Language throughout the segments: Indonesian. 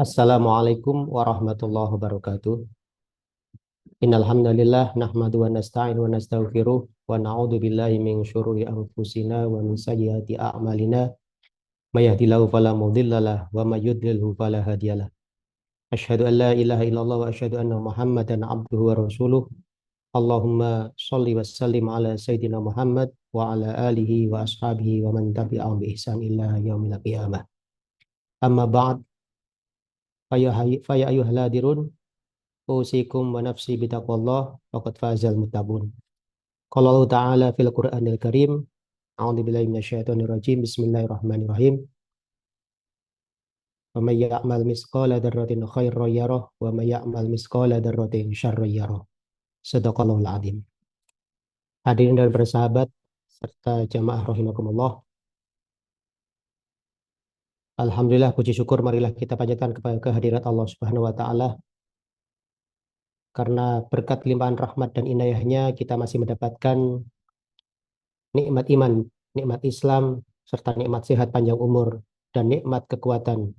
Assalamualaikum warahmatullahi wabarakatuh. Innal hamdalillah nahmadu wa nasta'inu wa nastaghfiruh wa na'udzu billahi min syururi anfusina wa min sayyiati a'malina. May yahdihillahu fala mudhillalah wa may yudlilhu fala hadiyalah. Asyhadu an la ilaha illallah wa asyhadu anna Muhammadan abduhu wa rasuluh. Allahumma shalli wa sallim ala sayyidina Muhammad wa ala alihi wa ashabihi wa man tabi'ahum bi ihsan ila yaumil qiyamah. Amma ba'd, fa ya ayyuhal hadirun usikum wa nafsi bitaqwallah faqad fazal muttaqun. Qala Allah Ta'ala fil Qur'anil Karim, a'udzu billahi minasyaitonir rajim. Bismillahirrahmanirrahim. Wa may ya'mal misqala dzarratin khairan yarah wa may ya'mal misqala dzarratin syarran yarah. Shadaqallahul adzim. Hadirin dan bersahabat serta jamaah rahimakumullah. Alhamdulillah, puji syukur marilah kita panjatkan kepada kehadirat Allah Subhanahu wa taala, karena berkat limpahan rahmat dan inayahnya kita masih mendapatkan nikmat iman, nikmat Islam, serta nikmat sehat panjang umur dan nikmat kekuatan,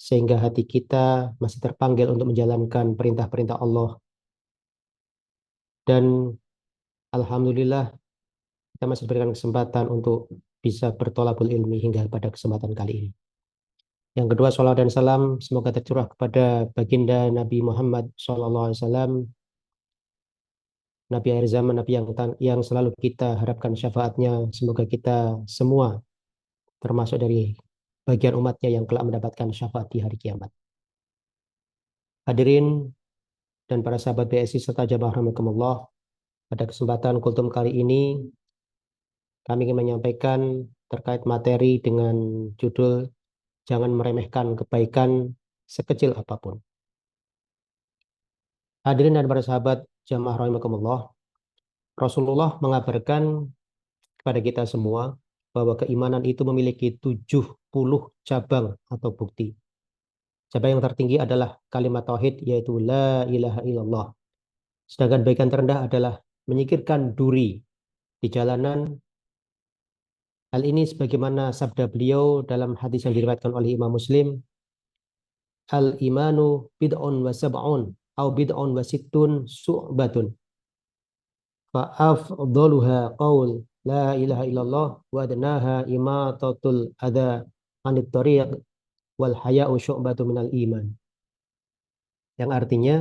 sehingga hati kita masih terpanggil untuk menjalankan perintah-perintah Allah. Dan alhamdulillah kita masih diberikan kesempatan untuk bisa bertolabul ilmi hingga pada kesempatan kali ini. Yang kedua, salawat dan salam semoga tercurah kepada baginda Nabi Muhammad SAW, Nabi akhir zaman, Nabi yang selalu kita harapkan syafaatnya. Semoga kita semua termasuk dari bagian umatnya yang kelak mendapatkan syafaat di hari kiamat. Hadirin dan para sahabat BSI serta jamaah rahimakumullah, pada kesempatan kultum kali ini kami ingin menyampaikan terkait materi dengan judul jangan meremehkan kebaikan sekecil apapun. Hadirin dan para sahabat jamaah rahimakumullah, Rasulullah mengabarkan kepada kita semua bahwa keimanan itu memiliki 70 cabang atau bukti. Cabang yang tertinggi adalah kalimat tauhid, yaitu la ilaha illallah. Sedangkan bagian terendah adalah menyingkirkan duri di jalanan. Hal ini sebagaimana sabda beliau dalam hadis yang diriwayatkan oleh Imam Muslim, al-imanu bid'un wa sab'un au bid'un wa sittun su'batun. Fa afdaluha qaul la ilaha illallah wa adnaha imatatul adha anit tariq wal haya'u syu'batu minal iman. Yang artinya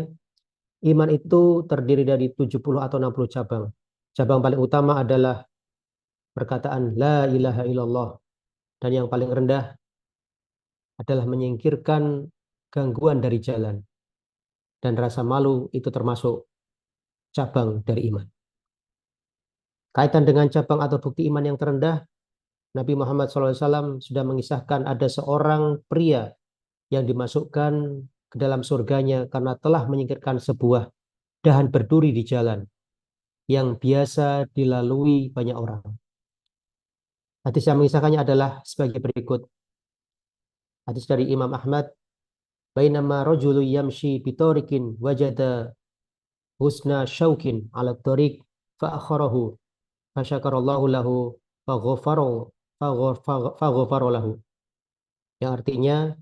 iman itu terdiri dari 70 atau 60 cabang. Cabang paling utama adalah perkataan la ilaha illallah, dan yang paling rendah adalah menyingkirkan gangguan dari jalan, dan rasa malu itu termasuk cabang dari iman. Kaitan dengan cabang atau bukti iman yang terendah, Nabi Muhammad SAW sudah mengisahkan ada seorang pria yang dimasukkan ke dalam surganya karena telah menyingkirkan sebuah dahan berduri di jalan yang biasa dilalui banyak orang. Hadis yang mengisahkannya adalah sebagai berikut. Hadis dari Imam Ahmad, bainama rajulu yamshi bitariqin wajada husna syaukin ala tariq fa akharahu fa syakarallahu lahu fa ghafara lahu. Yang artinya,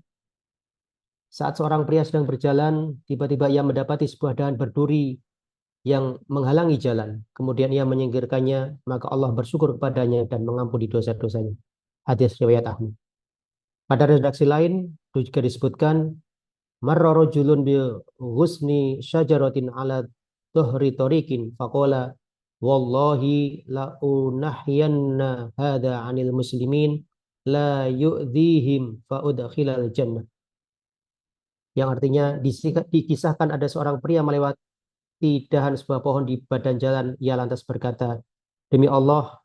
saat seorang pria sedang berjalan, tiba-tiba ia mendapati sebuah dahan berduri yang menghalangi jalan. Kemudian ia menyingkirkannya, maka Allah bersyukur kepadanya dan mengampuni dosa-dosanya. Hadis riwayat Ahmad. Pada redaksi lain juga disebutkan, marra rajulun bi ghusni syajaratin ala dhuhri tariqin faqala wallahi la unahyanna hadha 'anil muslimin la yu'dhihim fa udkhilal jannah. Yang artinya dikisahkan ada seorang pria melewati dahan sebuah pohon di badan jalan. Ia lantas berkata, demi Allah,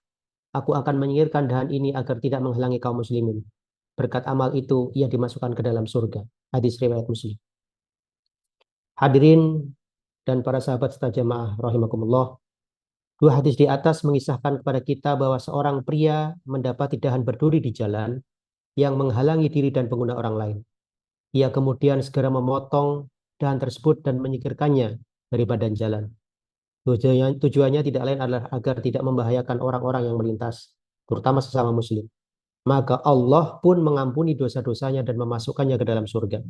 aku akan menyingkirkan dahan ini agar tidak menghalangi kaum muslimin. Berkat amal itu, ia dimasukkan ke dalam surga. Hadis riwayat Muslim. Hadirin dan para sahabat serta jamaah rahimakumullah, dua hadis di atas mengisahkan kepada kita bahwa seorang pria mendapati dahan berduri di jalan yang menghalangi diri dan pengguna orang lain. Ia kemudian segera memotong dahan tersebut dan menyingkirkannya dari badan jalan. Tujuannya tidak lain adalah agar tidak membahayakan orang-orang yang melintas, terutama sesama muslim. Maka Allah pun mengampuni dosa-dosanya dan memasukkannya ke dalam surga.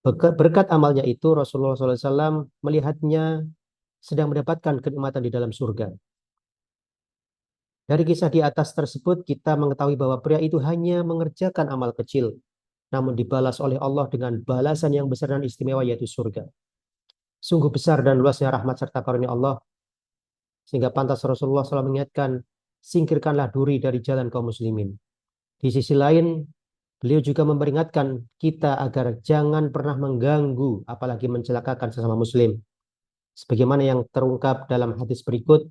Berkat amalnya itu Rasulullah SAW melihatnya sedang mendapatkan kenikmatan di dalam surga. Dari kisah di atas tersebut kita mengetahui bahwa pria itu hanya mengerjakan amal kecil, namun dibalas oleh Allah dengan balasan yang besar dan istimewa yaitu surga. Sungguh besar dan luasnya rahmat serta karunia Allah, sehingga pantas Rasulullah SAW mengingatkan, singkirkanlah duri dari jalan kaum muslimin. Di sisi lain, beliau juga memperingatkan kita agar jangan pernah mengganggu, apalagi mencelakakan sesama muslim. Sebagaimana yang terungkap dalam hadis berikut,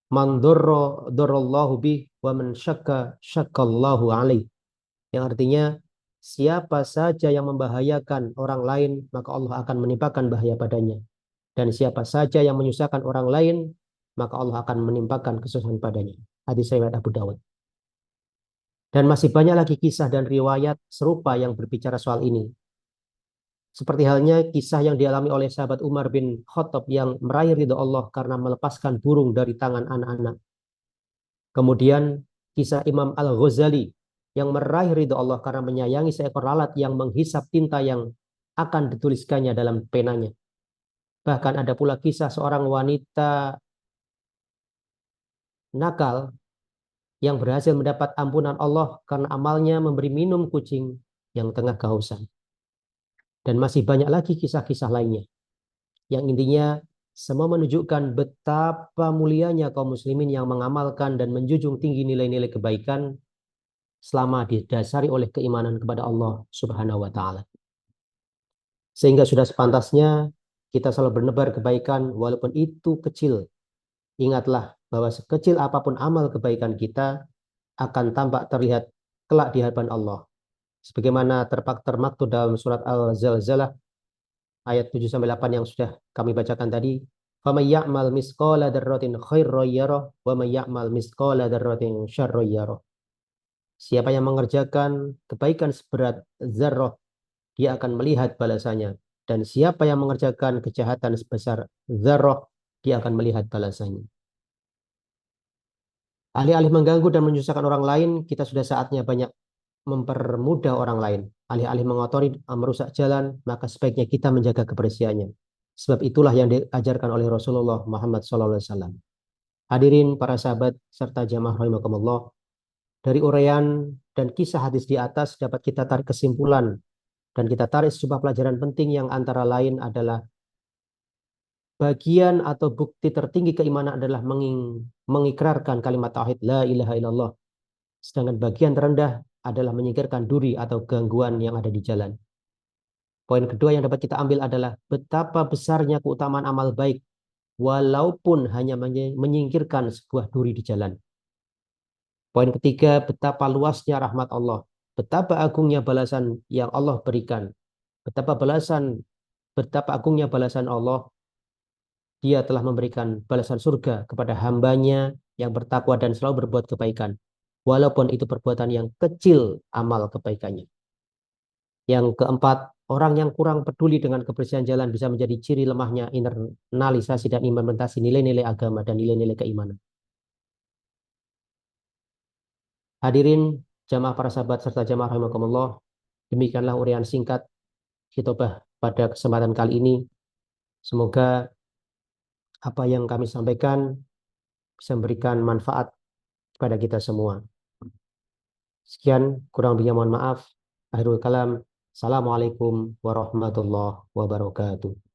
man dorallahu bih wa man syakka syakkallahu alaih. Yang artinya, siapa saja yang membahayakan orang lain, maka Allah akan menimpakan bahaya padanya. Dan siapa saja yang menyusahkan orang lain, maka Allah akan menimpakan kesusahan padanya. Hadis riwayat Abu Dawud. Dan masih banyak lagi kisah dan riwayat serupa yang berbicara soal ini. Seperti halnya kisah yang dialami oleh sahabat Umar bin Khattab yang meraih ridho Allah karena melepaskan burung dari tangan anak-anak. Kemudian kisah Imam Al-Ghazali yang meraih ridho Allah karena menyayangi seekor lalat yang menghisap tinta yang akan dituliskannya dalam penanya. Bahkan ada pula kisah seorang wanita nakal yang berhasil mendapat ampunan Allah karena amalnya memberi minum kucing yang tengah kehausan. Dan masih banyak lagi kisah-kisah lainnya. Yang intinya semua menunjukkan betapa mulianya kaum muslimin yang mengamalkan dan menjunjung tinggi nilai-nilai kebaikan selama didasari oleh keimanan kepada Allah Subhanahu wa taala. Sehingga sudah sepantasnya kita selalu bernebar kebaikan walaupun itu kecil. Ingatlah bahwa sekecil apapun amal kebaikan kita akan tampak terlihat kelak di hadapan Allah. Sebagaimana termaktub dalam surat Al-Zalzalah ayat 7 sampai 8 yang sudah kami bacakan tadi, "Faman ya'mal misqala dzarratin khairan yarah wa man ya'mal misqala dzarratin syarran yarah." Siapa yang mengerjakan kebaikan seberat zarrah, dia akan melihat balasannya. Dan siapa yang mengerjakan kejahatan sebesar zarrah, dia akan melihat balasannya. Alih-alih mengganggu dan menyusahkan orang lain, kita sudah saatnya banyak mempermudah orang lain. Alih-alih mengotori, merusak jalan, maka sebaiknya kita menjaga kebersihannya. Sebab itulah yang diajarkan oleh Rasulullah Muhammad SAW. Hadirin para sahabat serta jamaah rahimakumullah, dari uraian dan kisah hadis di atas dapat kita tarik kesimpulan dan kita tarik sebuah pelajaran penting yang antara lain adalah bagian atau bukti tertinggi keimanan adalah mengikrarkan kalimat tauhid la ilaha illallah. Sedangkan bagian terendah adalah menyingkirkan duri atau gangguan yang ada di jalan. Poin kedua yang dapat kita ambil adalah betapa besarnya keutamaan amal baik walaupun hanya menyingkirkan sebuah duri di jalan. Poin ketiga, betapa luasnya rahmat Allah, betapa agungnya balasan yang Allah berikan, betapa agungnya balasan Allah. Dia telah memberikan balasan surga kepada hambanya yang bertakwa dan selalu berbuat kebaikan, walaupun itu perbuatan yang kecil amal kebaikannya. Yang keempat, orang yang kurang peduli dengan kebersihan jalan bisa menjadi ciri lemahnya internalisasi dan implementasi nilai-nilai agama dan nilai-nilai keimanan. Hadirin jamaah para sahabat serta jamaah rahimakumullah, demikianlah uraian singkat khutbah pada kesempatan kali ini. Semoga apa yang kami sampaikan bisa memberikan manfaat kepada kita semua. Sekian, kurang lebihnya mohon maaf. Akhirul kalam. Assalamualaikum warahmatullahi wabarakatuh.